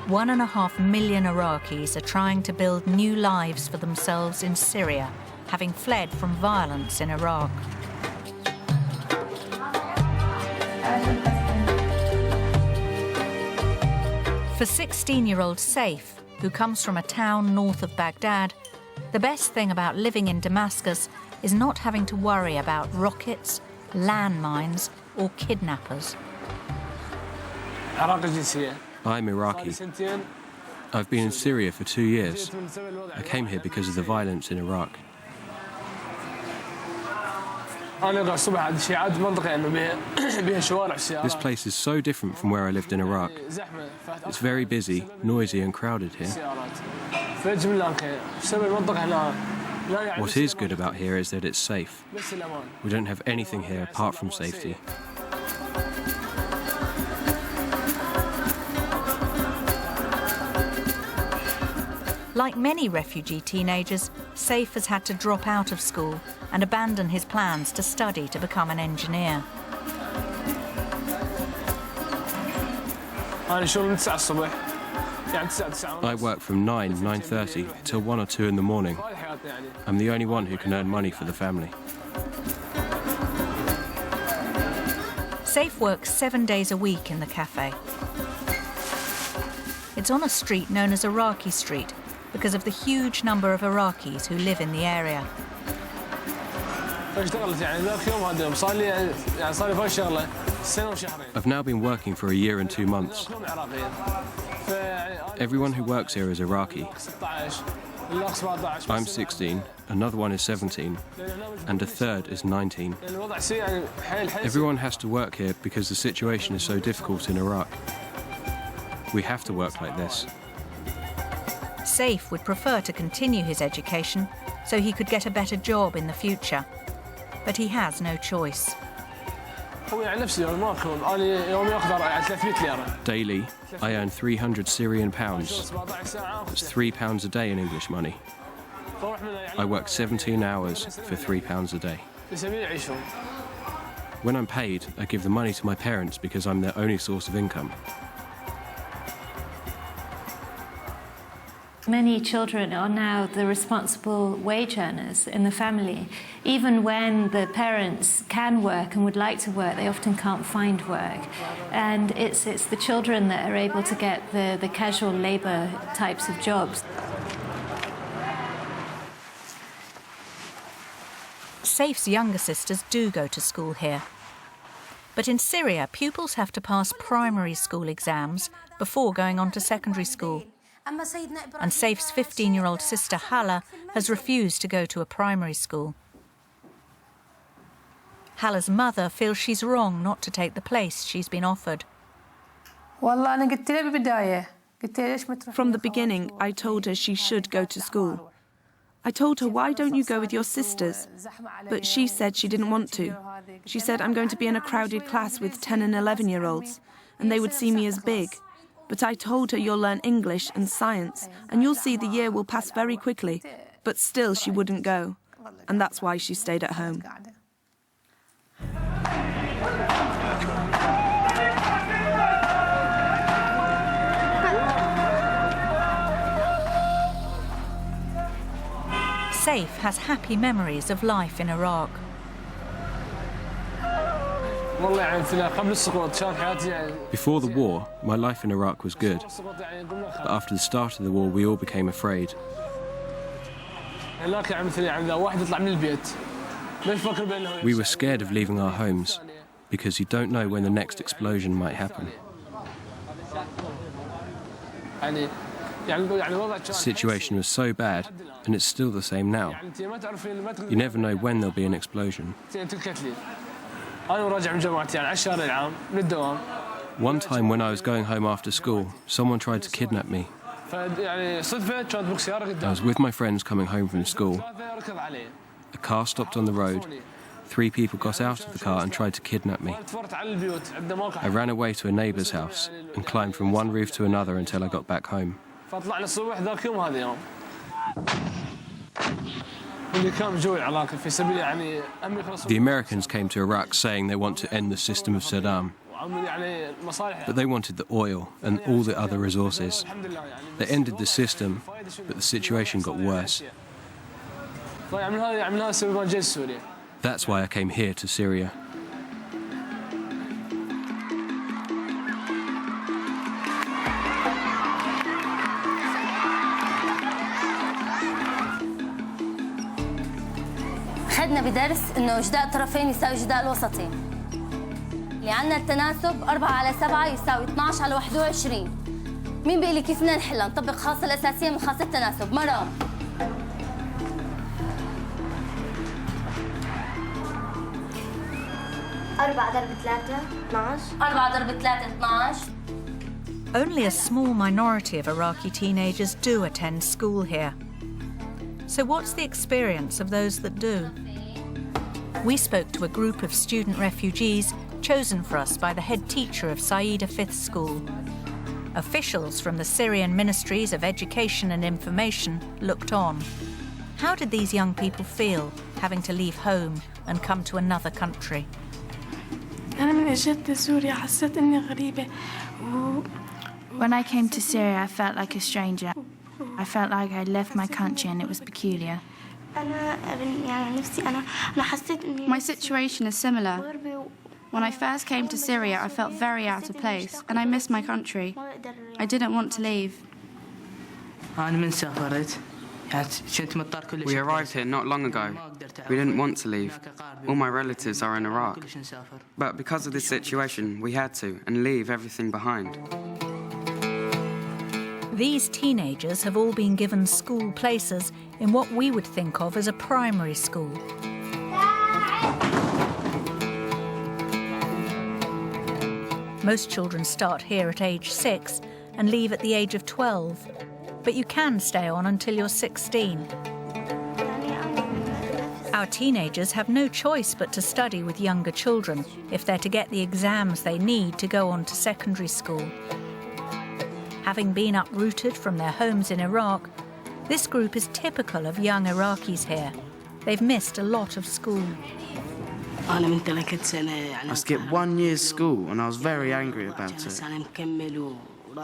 1.5 million Iraqis are trying to build new lives for themselves in Syria, having fled from violence in Iraq. For 16-year-old Saif, who comes from a town north of Baghdad, the best thing about living in Damascus is not having to worry about rockets, landmines, or kidnappers. I'm Iraqi. I've been in Syria for 2 years. I came here because of the violence in Iraq. This place is so different from where I lived in Iraq. It's very busy, noisy and crowded here. What is good about here is that it's safe. We don't have anything here apart from safety. Like many refugee teenagers, Saif has had to drop out of school and abandon his plans to study to become an engineer. I work from 9:30 till 1 or 2 in the morning. I'm the only one who can earn money for the family. Saif works 7 days a week in the cafe. It's on a street known as Iraqi Street because of the huge number of Iraqis who live in the area. I've now been working for a year and 2 months. Everyone who works here is Iraqi. I'm 16, another one is 17, and a third is 19. Everyone has to work here because the situation is so difficult in Iraq. We have to work like this. Saif would prefer to continue his education so he could get a better job in the future. But he has no choice. Daily, I earn 300 Syrian pounds. That's £3 a day in English money. I work 17 hours for £3 a day. When I'm paid, I give the money to my parents because I'm their only source of income. Many children are now the responsible wage earners in the family. Even when the parents can work and would like to work, they often can't find work. And it's the children that are able to get the casual labour types of jobs. Saif's younger sisters do go to school here. But in Syria, pupils have to pass primary school exams before going on to secondary school. And Saif's 15-year-old sister Hala has refused to go to a primary school. Hala's mother feels she's wrong not to take the place she's been offered. From the beginning, I told her she should go to school. I told her, why don't you go with your sisters? But she said she didn't want to. She said, I'm going to be in a crowded class with 10 and 11-year-olds, and they would see me as big. But I told her, you'll learn English and science, and you'll see the year will pass very quickly. But still she wouldn't go, and that's why she stayed at home. Saif has happy memories of life in Iraq. Before the war, my life in Iraq was good. But after the start of the war, we all became afraid. We were scared of leaving our homes because you don't know when the next explosion might happen. The situation was so bad, and it's still the same now. You never know when there'll be an explosion. One time when I was going home after school, someone tried to kidnap me. I was with my friends coming home from school. A car stopped on the road. 3 people got out of the car and tried to kidnap me. I ran away to a neighbour's house and climbed from one roof to another until I got back home. The Americans came to Iraq saying they want to end the system of Saddam. But they wanted the oil and all the other resources. They ended the system, but the situation got worse. That's why I came here to Syria. خدنا بدرس إنه جداء الطرفين يساوي جداء الوسطين. اللي عندنا التناسب 4/7 يساوي 12/21. مين بيقول لي كيف بدنا نحلها؟ نطبق خاصة الأساسية من خاصة التناسب. مرام. 4×3 12. 4×3 12. Only a small minority of Iraqi teenagers do attend school here. So what's the experience of those that do? We spoke to a group of student refugees chosen for us by the head teacher of Saida 5th School. Officials from the Syrian Ministries of Education and Information looked on. How did these young people feel having to leave home and come to another country? When I came to Syria, I felt like a stranger. I felt like I left my country and it was peculiar. My situation is similar. When I first came to Syria, I felt very out of place and I missed my country. I didn't want to leave. We arrived here not long ago. We didn't want to leave. All my relatives are in Iraq. But because of this situation, we had to and leave everything behind. These teenagers have all been given school places in what we would think of as a primary school. Most children start here at age 6 and leave at the age of 12, but you can stay on until you're 16. Our teenagers have no choice but to study with younger children if they're to get the exams they need to go on to secondary school. Having been uprooted from their homes in Iraq, this group is typical of young Iraqis here. They've missed a lot of school. I skipped 1 year's school and I was very angry about it.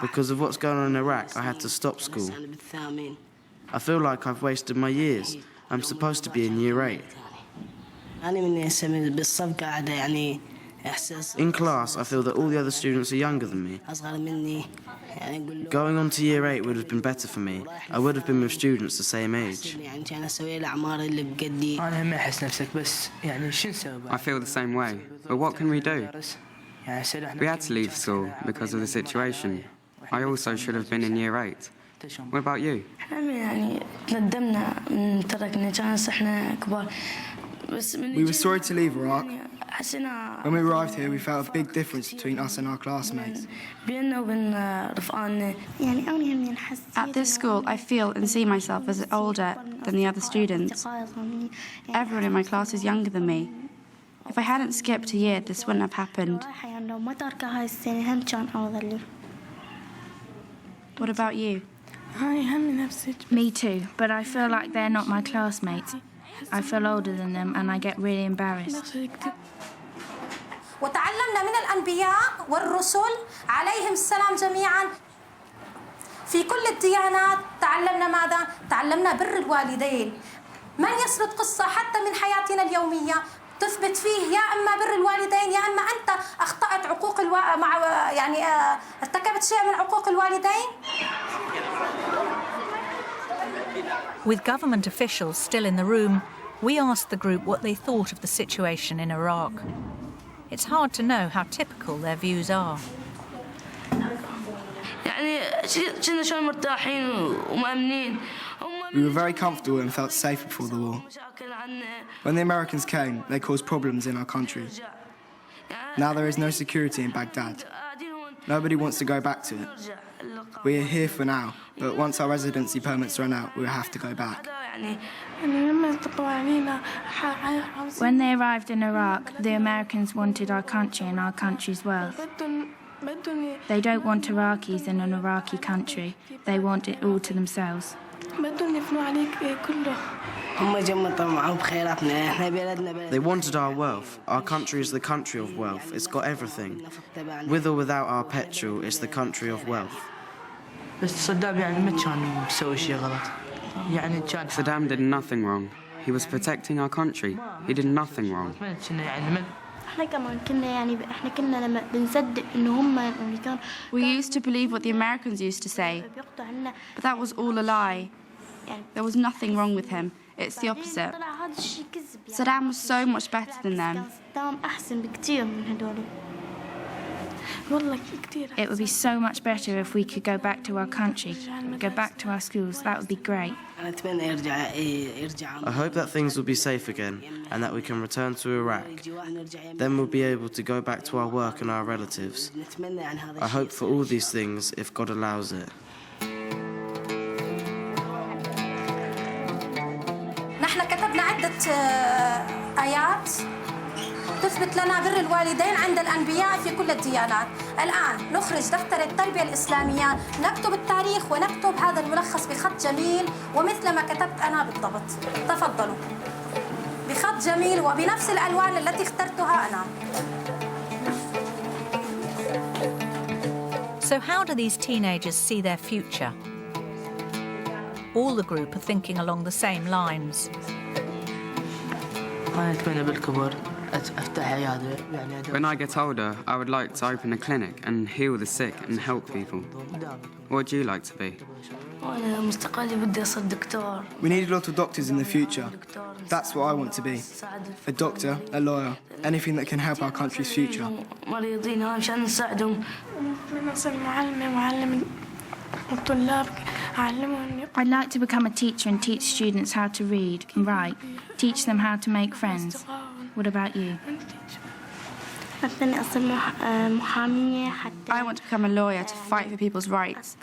Because of what's going on in Iraq, I had to stop school. I feel like I've wasted my years. I'm supposed to be in year 8. In class, I feel that all the other students are younger than me. Going on to year 8 would have been better for me. I would have been with students the same age. I feel the same way. But what can we do? We had to leave school because of the situation. I also should have been in year 8. What about you? We were sorry to leave Iraq. When we arrived here, we felt a big difference between us and our classmates. At this school, I feel and see myself as older than the other students. Everyone in my class is younger than me. If I hadn't skipped a year, this wouldn't have happened. What about you? Me too, but I feel like they're not my classmates. I feel older than them and I get really embarrassed. وتعلمنا من الأنبياء والرسل عليهم السلام جميعا. في كل الديانات تعلمنا ماذا؟ تعلمنا بر الوالدين. من يسرد قصة حتى من حياتنا اليومية تثبت فيه يا أما بر الوالدين يا أما أنت أخطأت عقوق ارتكبت شيء من عقوق الوالدين. With government officials still in the room, we asked the group what they thought of the situation in Iraq. It's hard to know how typical their views are. We were very comfortable and felt safe before the war. When the Americans came, they caused problems in our country. Now there is no security in Baghdad. Nobody wants to go back to it. We are here for now, but once our residency permits run out, we'll have to go back. When they arrived in Iraq, the Americans wanted our country and our country's wealth. They don't want Iraqis in an Iraqi country. They want it all to themselves. They wanted our wealth. Our country is the country of wealth. It's got everything. With or without our petrol, it's the country of wealth. Saddam did nothing wrong. He was protecting our country. He did nothing wrong. We used to believe what the Americans used to say, but that was all a lie. There was nothing wrong with him. It's the opposite. Saddam was so much better than them. It would be so much better if we could go back to our country, go back to our schools. That would be great. I hope that things will be safe again and that we can return to Iraq. Then we'll be able to go back to our work and our relatives. I hope for all these things if God allows it. نحن كتبنا عدة آيات تثبت لنا بر الوالدين عند الأنبياء في كل الديانات. الآن نخرج دفتر التربية الإسلامية، نكتب التاريخ ونكتب هذا الملخص بخط جميل ومثل ما كتبت أنا بالضبط. تفضلوا. بخط جميل وبنفس الألوان التي اخترتها أنا. So how do these teenagers see their future? All the group are thinking along the same lines. When I get older, I would like to open a clinic and heal the sick and help people. What would you like to be? We need a lot of doctors in the future. That's what I want to be. A doctor, a lawyer, anything that can help our country's future. I'd like to become a teacher and teach students how to read and write, teach them how to make friends. What about you? I want to become a lawyer to fight for people's rights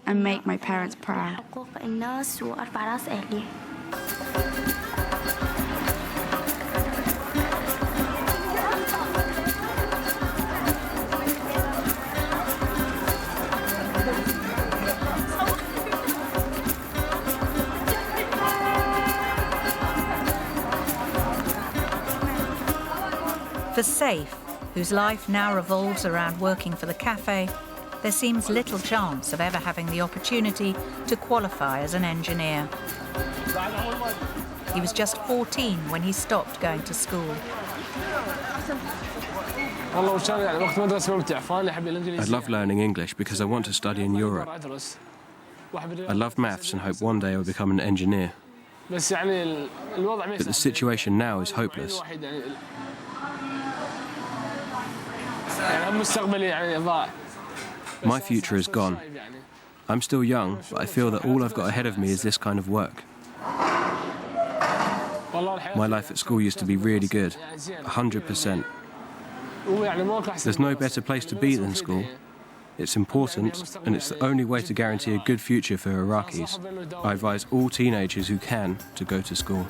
and make my parents proud. For Saif, whose life now revolves around working for the cafe, there seems little chance of ever having the opportunity to qualify as an engineer. He was just 14 when he stopped going to school. I love learning English because I want to study in Europe. I love maths and hope one day I'll become an engineer. But the situation now is hopeless. My future is gone. I'm still young, but I feel that all I've got ahead of me is this kind of work. My life at school used to be really good, 100%. There's no better place to be than school. It's important, and it's the only way to guarantee a good future for Iraqis. I advise all teenagers who can to go to school.